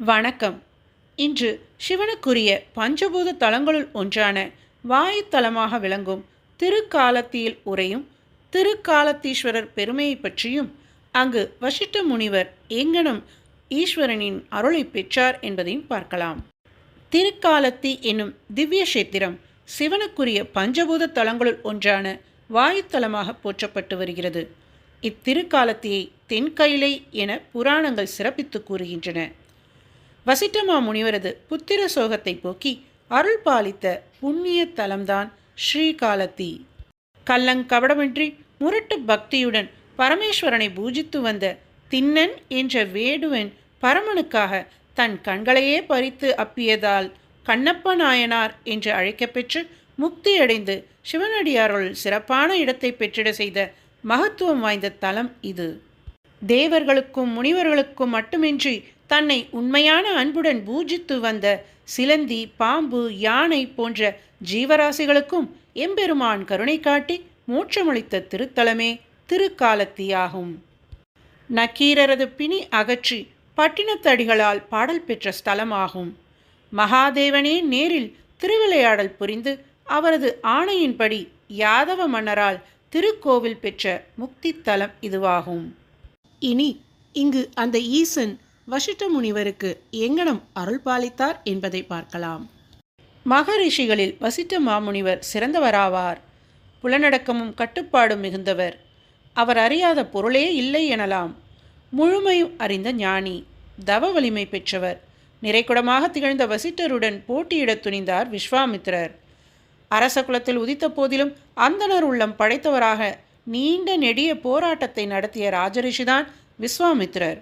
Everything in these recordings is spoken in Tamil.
வணக்கம். இன்று சிவனுக்குரிய பஞ்சபூத தலங்களுள் ஒன்றான வாயுத்தலமாக விளங்கும் திருக்காலத்தியில் உரையும் திருக்காலத்தீஸ்வரர் பெருமையை பற்றியும் அங்கு வசிட்ட முனிவர் எங்கனம் ஈஸ்வரனின் அருளை பெற்றார் என்பதையும் பார்க்கலாம். திருக்காலத்தி என்னும் திவ்ய கஷேத்திரம் சிவனுக்குரிய பஞ்சபூத தலங்களுள் ஒன்றான வாயுத்தலமாக போற்றப்பட்டு வருகிறது. இத்திருக்காலத்தியை தென்கைலை என புராணங்கள் சிறப்பித்து கூறுகின்றன. வசிட்டமா முனிவரது புத்திர சோகத்தை போக்கி அருள் பாலித்த புண்ணிய தலம்தான் ஸ்ரீகாலத்தி. கள்ளங்கபடமின்றி முரட்டு பக்தியுடன் பரமேஸ்வரனை பூஜித்து வந்த திண்ணன் என்ற வேடுவன் பரமனுக்காக தன் கண்களையே பறித்து அப்பியதால் கண்ணப்ப நாயனார் என்று அழைக்கப்பெற்று முக்தியடைந்து சிவனடியாருள் சிறப்பான இடத்தை பெற்றிட செய்த மகத்துவம் வாய்ந்த தலம் இது. தேவர்களுக்கும் முனிவர்களுக்கும் மட்டுமின்றி தன்னை உண்மையான அன்புடன் பூஜித்து வந்த சிலந்தி, பாம்பு, யானை போன்ற ஜீவராசிகளுக்கும் எம்பெருமான் கருணை காட்டி மோட்சமளித்த திருத்தலமே திருக்காலத்தியாகும். நக்கீரரது பிணி அகற்றி பட்டினத்தடிகளால் பாடல் பெற்ற ஸ்தலமாகும். மகாதேவனே நேரில் திருவிளையாடல் புரிந்து அவரது ஆணையின்படி யாதவ மன்னரால் திருக்கோவில் பெற்ற முக்தித்தலம் இதுவாகும். இனி இங்கு அந்த ஈசன் வசிட்ட முனிவருக்கு எங்கனம் அருள் பாலித்தார் என்பதை பார்க்கலாம். மகரிஷிகளில் வசிட்ட மாமுனிவர் சிறந்தவராவார். புலனடக்கமும் கட்டுப்பாடும் மிகுந்தவர். அவர் அறியாத பொருளே இல்லை எனலாம். முழுமையும் அறிந்த ஞானி, தவ வலிமை பெற்றவர். நிறைகுடமாக திகழ்ந்த வசிட்டருடன் போட்டியிட துணிந்தார் விஸ்வாமித்திரர். அரச குலத்தில் உதித்த போதிலும் அந்தணர் உள்ளம் படைத்தவராக நீண்ட நெடிய போராட்டத்தை நடத்திய ராஜரிஷிதான் விஸ்வாமித்திரர்.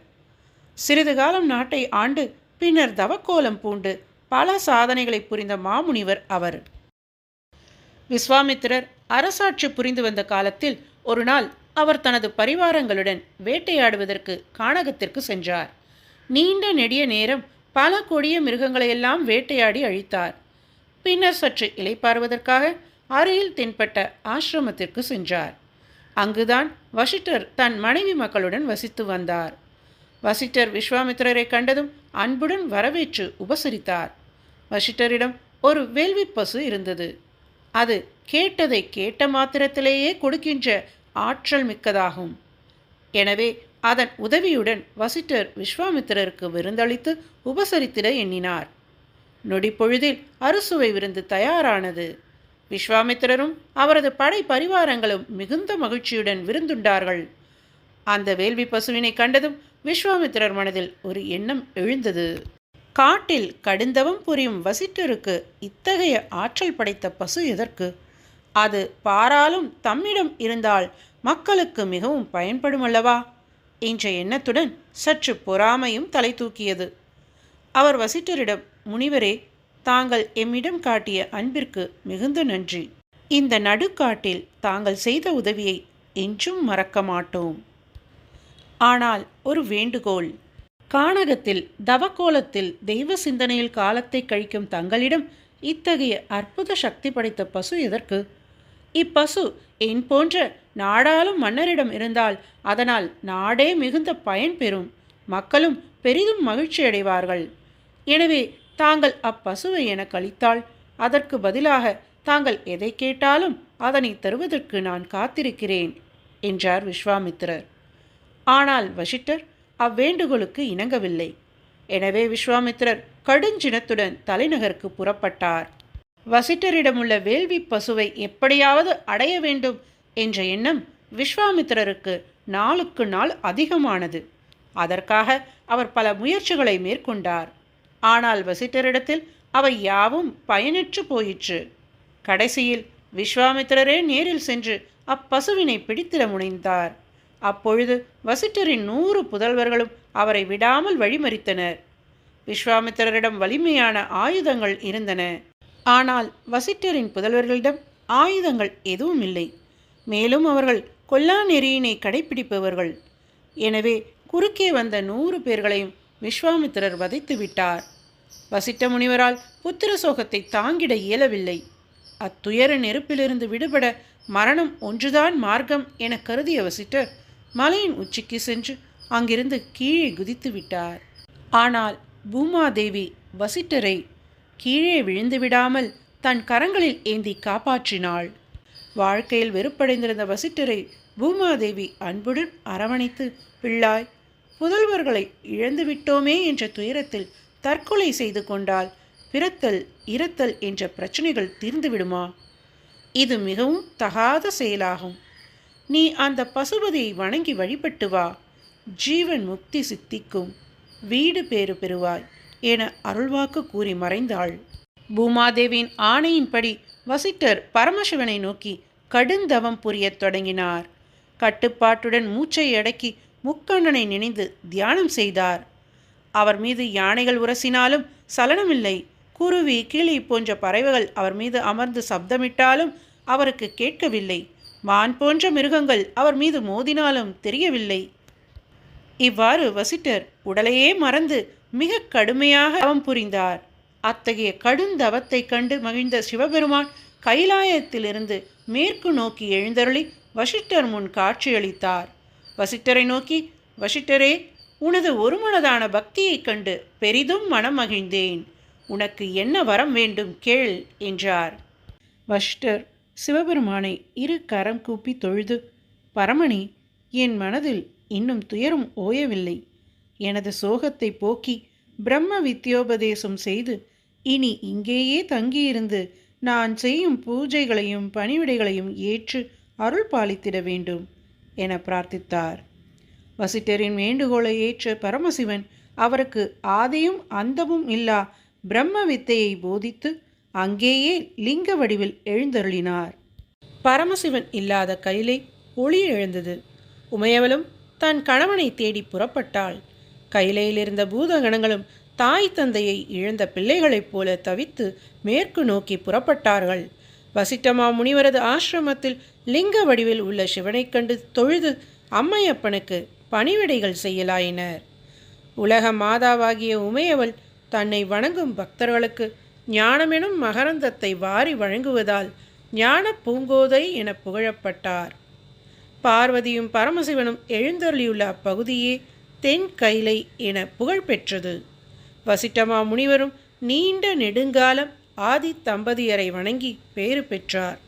சிறிது காலம் நாட்டை ஆண்டு பின்னர் தவக்கோலம் பூண்டு பல சாதனைகளை புரிந்த மாமுனிவர் அவர். விஸ்வாமித்திரர் அரசாட்சி புரிந்து வந்த காலத்தில் ஒரு நாள் அவர் தனது பரிவாரங்களுடன் வேட்டையாடுவதற்கு கானகத்திற்கு சென்றார். நீண்ட நெடிய நேரம் பல கொடிய மிருகங்களையெல்லாம் வேட்டையாடி அழித்தார். பின்னர் சற்று இளைப்பாறுவதற்காக அருகில் தென்பட்ட ஆசிரமத்திற்கு சென்றார். அங்குதான் வசிட்டர் தன் மனைவி மக்களுடன் வசித்து வந்தார். வசிட்டர் விஸ்வாமித்திரரை கண்டதும் அன்புடன் வரவேற்று உபசரித்தார். வசிட்டரிடம் ஒரு வேள்வி பசு இருந்தது. அது கேட்டதை கேட்ட மாத்திரத்திலேயே கொடுக்கின்ற ஆற்றல் மிக்கதாகும். எனவே அதன் உதவியுடன் வசிட்டர் விஸ்வாமித்திரருக்கு விருந்தளித்து உபசரித்திட எண்ணினார். நொடிப்பொழுதில் அறுசுவை விருந்து தயாரானது. விஸ்வாமித்திரரும் அவரது படை பரிவாரங்களும் மிகுந்த மகிழ்ச்சியுடன் விருந்துண்டார்கள். அந்த வேள்வி பசுவினை கண்டதும் விஸ்வாமித்திரர் மனதில் ஒரு எண்ணம் எழுந்தது. காட்டில் கடுந்தவம் புரியும் வசிட்டருக்கு இத்தகைய ஆற்றல் படைத்த பசு எதற்கு? அது பாராலும் தம்மிடம் இருந்தால் மக்களுக்கு மிகவும் பயன்படும் அல்லவா என்ற எண்ணத்துடன் சற்று பொறாமையும் தலை தூக்கியது. அவர் வசிட்டரிடம், முனிவரே, தாங்கள் எம்மிடம் காட்டிய அன்பிற்கு மிகுந்த நன்றி. இந்த நடுக்காட்டில் தாங்கள் செய்த உதவியை என்றும் மறக்க மாட்டோம். ஆனால் ஒரு வேண்டுகோள். கானகத்தில் தவக்கோலத்தில் தெய்வ சிந்தனையில் காலத்தை கழிக்கும் தங்களிடம் இத்தகைய அற்புத சக்தி படைத்த பசு எதற்கு? இப்பசு என் போன்ற நாடாளும் மன்னரிடம் இருந்தால் அதனால் நாடே மிகுந்த பயன் பெறும். மக்களும் பெரிதும் மகிழ்ச்சி அடைவார்கள். எனவே தாங்கள் அப்பசுவை எனக்கு அளித்தால் அதற்கு பதிலாக தாங்கள் எதை கேட்டாலும் அதனை தருவதற்கு நான் காத்திருக்கிறேன் என்றார் விஸ்வாமித்திரர். ஆனால் வசிட்டர் அவ்வேண்டுகோளுக்கு இணங்கவில்லை. எனவே விஸ்வாமித்திரர் கடுஞ்சினத்துடன் தலைநகருக்கு புறப்பட்டார். வசிட்டரிடமுள்ள வேள்வி பசுவை எப்படியாவது அடைய வேண்டும் என்ற எண்ணம் விஸ்வாமித்திரருக்கு நாளுக்கு நாள் அதிகமானது. அதற்காக அவர் பல முயற்சிகளை மேற்கொண்டார். ஆனால் வசிட்டரிடத்தில் அவை யாவும் பயனற்று போயிற்று. கடைசியில் விஸ்வாமித்திரரே நேரில் சென்று அப்பசுவினை பிடித்திட முனைந்தார். அப்பொழுது வசிட்டரின் 100 புதல்வர்களும் அவரை விடாமல் வழிமறித்தனர். விஸ்வாமித்திரரிடம் வலிமையான ஆயுதங்கள் இருந்தன. ஆனால் வசிட்டரின் புதல்வர்களிடம் ஆயுதங்கள் எதுவும் இல்லை. மேலும் அவர்கள் கொல்லா நெறியினை கடைபிடிப்பவர்கள். எனவே குறுக்கே வந்த 100 பேர்களையும் விஸ்வாமித்திரர் வதைத்து விட்டார். வசிட்ட முனிவரால் புத்திர சோகத்தை தாங்கிட இயலவில்லை. அத்துயர நெருப்பிலிருந்து விடுபட மரணம் ஒன்றுதான் மார்க்கம் என கருதிய வசிட்டர் மலையின் உச்சிக்கு சென்று அங்கிருந்து கீழே குதித்து விட்டார். ஆனால் பூமாதேவி வசிட்டரை கீழே விழுந்து விடாமல் தன் கரங்களில் ஏந்தி காப்பாற்றினாள். வாழ்க்கையில் வெறுப்படைந்திருந்த வசிட்டரை பூமாதேவி அன்புடன் அரவணைத்து, பிள்ளாய், புதல்வர்களை இழந்துவிட்டோமே என்ற துயரத்தில் தற்கொலை செய்து கொண்டால் பிறத்தல் இறத்தல் என்ற பிரச்சனைகள் தீர்ந்துவிடுமா? இது மிகவும் தகாத செயலாகும். நீ அந்த பசுபதியை வணங்கி வழிபட்டு வா. ஜீவன் முக்தி சித்திக்கும், வீடு பேறு பெறுவாய் என அருள்வாக்கு கூறி மறைந்தாள். பூமாதேவியின் ஆணையின்படி வசிட்டர் பரமசிவனை நோக்கி கடுந்தவம் புரியத் தொடங்கினார். கட்டுப்பாட்டுடன் மூச்சை அடக்கி முக்கண்ணனை நினைந்து தியானம் செய்தார். அவர் மீது யானைகள் உரசினாலும் சலனமில்லை. குருவி, கிளி போன்ற பறவைகள் அவர் மீது அமர்ந்து சப்தமிட்டாலும் அவருக்கு கேட்கவில்லை. மான் போன்ற மிருகங்கள் அவர் மீது மோதினாலும் தெரியவில்லை. இவ்வாறு வசிட்டர் உடலையே மறந்து மிக கடுமையாக தவம் புரிந்தார். அத்தகைய கடுந்தவத்தை கண்டு மகிழ்ந்த சிவபெருமான் கைலாயத்திலிருந்து மேற்கு நோக்கி எழுந்தருளி வசிட்டர் முன் காட்சியளித்தார். வசிட்டரை நோக்கி, வசிட்டரே, உனது ஒருமனதான பக்தியைக் கண்டு பெரிதும் மனம் மகிழ்ந்தேன். உனக்கு என்ன வரம் வேண்டும் கேள் என்றார். வசிட்டர் சிவபெருமானை இரு கரம் கூப்பி தொழுது, பரமணி, என் மனதில் இன்னும் துயரம் ஓயவில்லை. எனது சோகத்தை போக்கி பிரம்ம வித்யோபதேசம் செய்து இனி இங்கேயே தங்கியிருந்து நான் செய்யும் பூஜைகளையும் பணிவிடைகளையும் ஏற்று அருள் பாலித்திட வேண்டும் என பிரார்த்தித்தார். வசிட்டரின் வேண்டுகோளை ஏற்ற பரமசிவன் அவருக்கு ஆதியும் அந்தமும் இல்லா பிரம்ம வித்தையை போதித்து அங்கேயே லிங்க வடிவில் எழுந்தருளினார். பரமசிவன் இல்லாத கையிலே ஒளி எழுந்தது. உமையவளும் தன் கணவனை தேடி புறப்பட்டாள். கையிலையில் இருந்த பூதகணங்களும் தாய் தந்தையை இழந்த பிள்ளைகளைப் போல தவித்து மேற்கு நோக்கி புறப்பட்டார்கள். வசிட்டமா முனிவரது ஆசிரமத்தில் லிங்க வடிவில் உள்ள சிவனைக் கண்டு தொழுது அம்மையப்பனுக்கு பணிவிடைகள் செய்யலாயினர். உலக மாதாவாகிய உமையவள் தன்னை வணங்கும் பக்தர்களுக்கு ஞானமெனும் மகரந்தத்தை வாரி வழங்குவதால் ஞான பூங்கோதை என புகழப்பட்டார். பார்வதியும் பரமசிவனும் எழுந்தருளியுள்ள அப்பகுதியே தென் கைலை என புகழ் பெற்றது. வசிட்டமா முனிவரும் நீண்ட நெடுங்காலம் ஆதி தம்பதியரை வணங்கி பேறு பெற்றார்.